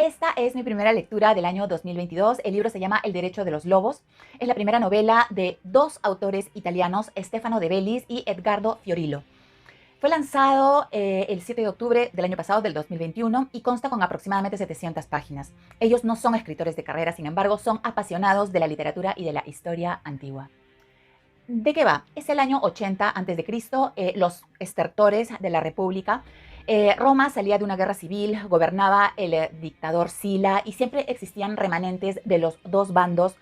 esta es mi primera lectura del año 2022. El libro se llama El derecho de los lobos. Es la primera novela de dos autores italianos, Stefano De Bellis y Edgardo Fiorillo. Fue lanzado el 7 de octubre del año pasado, del 2021, y consta con aproximadamente 700 páginas. Ellos no son escritores de carrera, sin embargo, son apasionados de la literatura y de la historia antigua. ¿De qué va? Es el año 80 a.C., los estertores de la República. Roma salía de una guerra civil, gobernaba el dictador Sila y siempre existían remanentes de los dos bandos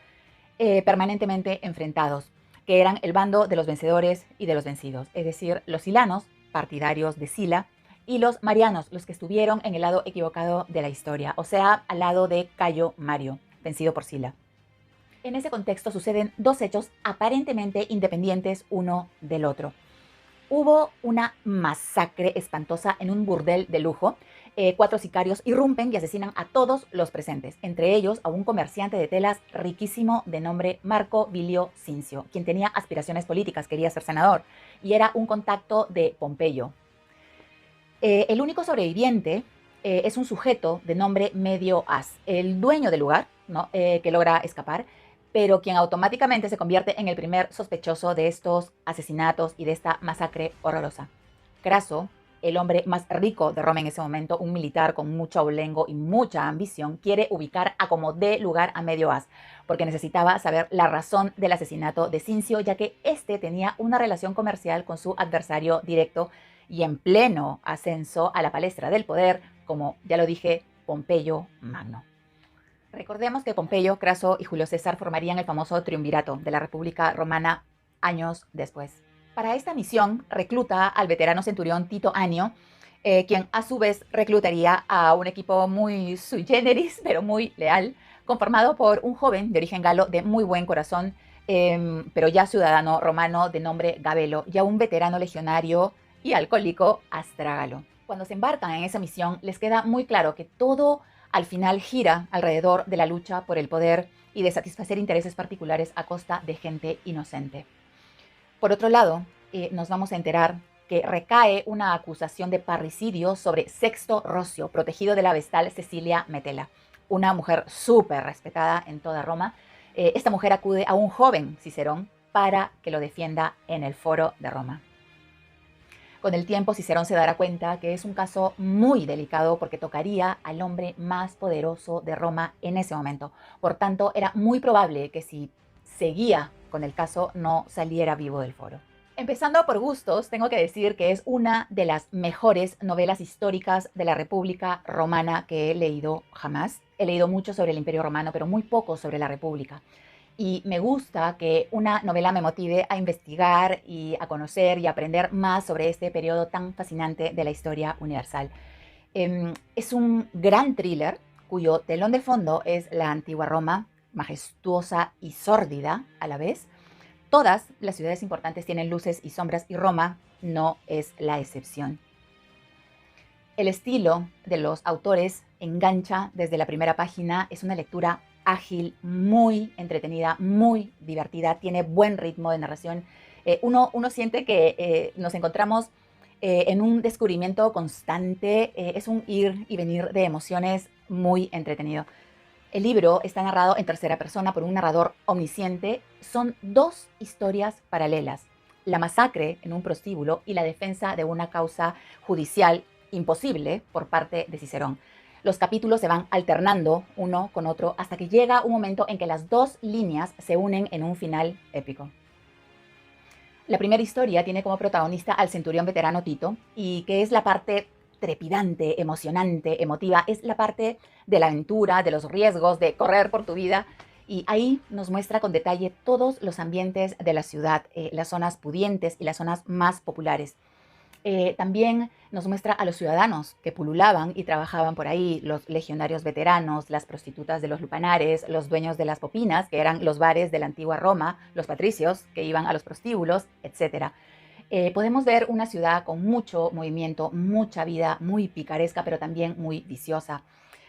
permanentemente enfrentados, que eran el bando de los vencedores y de los vencidos, es decir, los silanos, partidarios de Sila, y los marianos, los que estuvieron en el lado equivocado de la historia, o sea, al lado de Cayo Mario, vencido por Sila. En ese contexto suceden dos hechos aparentemente independientes uno del otro. Hubo una masacre espantosa en un burdel de lujo. 4 sicarios irrumpen y asesinan a todos los presentes, entre ellos a un comerciante de telas riquísimo de nombre Marco Vilio Cincio, quien tenía aspiraciones políticas, quería ser senador, y era un contacto de Pompeyo. El único sobreviviente es un sujeto de nombre Medio As, el dueño del lugar, ¿no? Que logra escapar, pero quien automáticamente se convierte en el primer sospechoso de estos asesinatos y de esta masacre horrorosa. Craso, el hombre más rico de Roma en ese momento, un militar con mucho abolengo y mucha ambición, quiere ubicar a como dé lugar a Medio As, porque necesitaba saber la razón del asesinato de Cincio, ya que éste tenía una relación comercial con su adversario directo y en pleno ascenso a la palestra del poder, como ya lo dije, Pompeyo Magno. Recordemos que Pompeyo, Craso y Julio César formarían el famoso triunvirato de la República Romana años después. Para esta misión recluta al veterano centurión Tito Anio, quien a su vez reclutaría a un equipo muy sui generis, pero muy leal, conformado por un joven de origen galo de muy buen corazón, pero ya ciudadano romano de nombre Gabelo, y a un veterano legionario y alcohólico Astrágalo. Cuando se embarcan en esa misión, les queda muy claro que todo al final gira alrededor de la lucha por el poder y de satisfacer intereses particulares a costa de gente inocente. Por otro lado, nos vamos a enterar que recae una acusación de parricidio sobre Sexto Rocio, protegido de la vestal Cecilia Metela, una mujer súper respetada en toda Roma. Esta mujer acude a un joven Cicerón para que lo defienda en el foro de Roma. Con el tiempo, Cicerón se dará cuenta que es un caso muy delicado porque tocaría al hombre más poderoso de Roma en ese momento. Por tanto, era muy probable que si seguía con el caso no saliera vivo del foro. Empezando por gustos, tengo que decir que es una de las mejores novelas históricas de la República Romana que he leído jamás. He leído mucho sobre el Imperio Romano, pero muy poco sobre la República. Y me gusta que una novela me motive a investigar y a conocer y aprender más sobre este periodo tan fascinante de la historia universal. Es un gran thriller cuyo telón de fondo es la antigua Roma, majestuosa y sórdida a la vez. Todas las ciudades importantes tienen luces y sombras y Roma no es la excepción. El estilo de los autores engancha desde la primera página, es una lectura ágil, muy entretenida, muy divertida, tiene buen ritmo de narración. Uno siente que nos encontramos en un descubrimiento constante, es un ir y venir de emociones muy entretenido. El libro está narrado en tercera persona por un narrador omnisciente. Son dos historias paralelas: la masacre en un prostíbulo y la defensa de una causa judicial imposible por parte de Cicerón. Los capítulos se van alternando uno con otro hasta que llega un momento en que las dos líneas se unen en un final épico. La primera historia tiene como protagonista al centurión veterano Tito, y que es la parte trepidante, emocionante, emotiva, es la parte de la aventura, de los riesgos, de correr por tu vida. Y ahí nos muestra con detalle todos los ambientes de la ciudad, las zonas pudientes y las zonas más populares. También nos muestra a los ciudadanos que pululaban y trabajaban por ahí, los legionarios veteranos, las prostitutas de los lupanares, los dueños de las popinas, que eran los bares de la antigua Roma, los patricios que iban a los prostíbulos, etc. Podemos ver una ciudad con mucho movimiento, mucha vida, muy picaresca, pero también muy viciosa,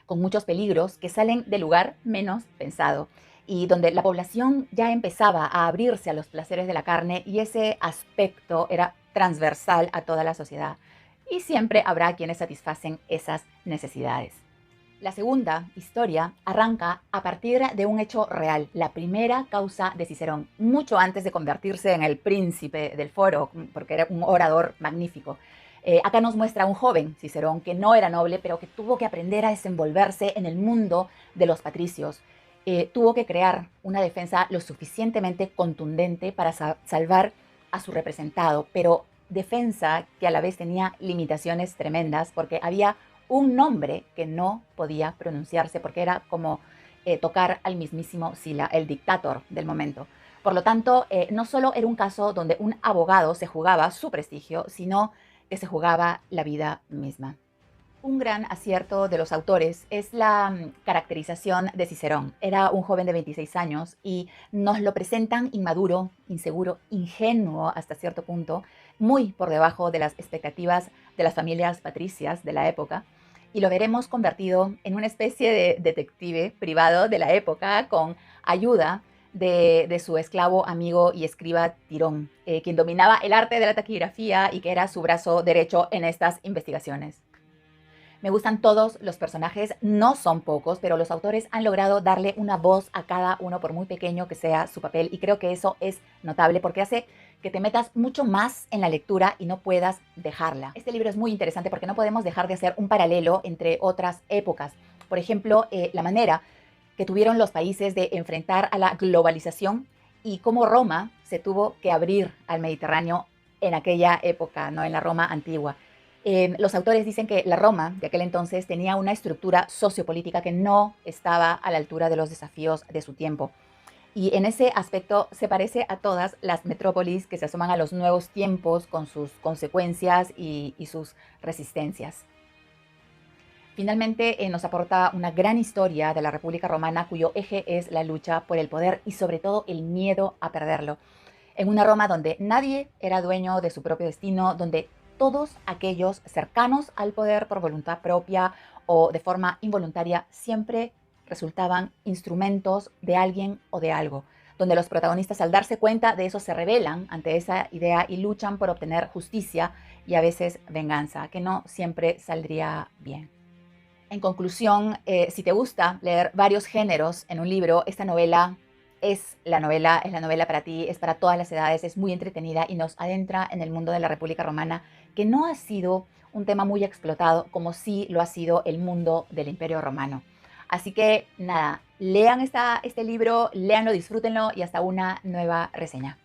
con muchos peligros que salen del lugar menos pensado y donde la población ya empezaba a abrirse a los placeres de la carne, y ese aspecto era transversal a toda la sociedad. Y siempre habrá quienes satisfacen esas necesidades. La segunda historia arranca a partir de un hecho real, la primera causa de Cicerón, mucho antes de convertirse en el príncipe del foro, porque era un orador magnífico. Acá nos muestra a un joven Cicerón que no era noble, pero que tuvo que aprender a desenvolverse en el mundo de los patricios. Tuvo que crear una defensa lo suficientemente contundente para salvar a su representado, pero defensa que a la vez tenía limitaciones tremendas porque había un nombre que no podía pronunciarse porque era como tocar al mismísimo Sila, el dictador del momento. Por lo tanto, no solo era un caso donde un abogado se jugaba su prestigio, sino que se jugaba la vida misma. Un gran acierto de los autores es la caracterización de Cicerón. Era un joven de 26 años y nos lo presentan inmaduro, inseguro, ingenuo hasta cierto punto, muy por debajo de las expectativas de las familias patricias de la época. Y lo veremos convertido en una especie de detective privado de la época con ayuda de su esclavo, amigo y escriba Tirón, quien dominaba el arte de la taquigrafía y que era su brazo derecho en estas investigaciones. Me gustan todos los personajes, no son pocos, pero los autores han logrado darle una voz a cada uno por muy pequeño que sea su papel y creo que eso es notable porque hace que te metas mucho más en la lectura y no puedas dejarla. Este libro es muy interesante porque no podemos dejar de hacer un paralelo entre otras épocas. Por ejemplo, la manera que tuvieron los países de enfrentar a la globalización y cómo Roma se tuvo que abrir al Mediterráneo en aquella época, ¿no? En la Roma antigua. Los autores dicen que la Roma de aquel entonces tenía una estructura sociopolítica que no estaba a la altura de los desafíos de su tiempo. Y en ese aspecto se parece a todas las metrópolis que se asoman a los nuevos tiempos con sus consecuencias y sus resistencias. Finalmente, nos aporta una gran historia de la República Romana cuyo eje es la lucha por el poder y sobre todo el miedo a perderlo. En una Roma donde nadie era dueño de su propio destino, donde todos aquellos cercanos al poder por voluntad propia o de forma involuntaria siempre resultaban instrumentos de alguien o de algo, donde los protagonistas al darse cuenta de eso se rebelan ante esa idea y luchan por obtener justicia y a veces venganza, que no siempre saldría bien. En conclusión, si te gusta leer varios géneros en un libro, esta novela es la novela para ti, es para todas las edades, es muy entretenida y nos adentra en el mundo de la República Romana, que no ha sido un tema muy explotado como sí lo ha sido el mundo del Imperio Romano. Así que nada, lean este libro, léanlo, disfrútenlo y hasta una nueva reseña.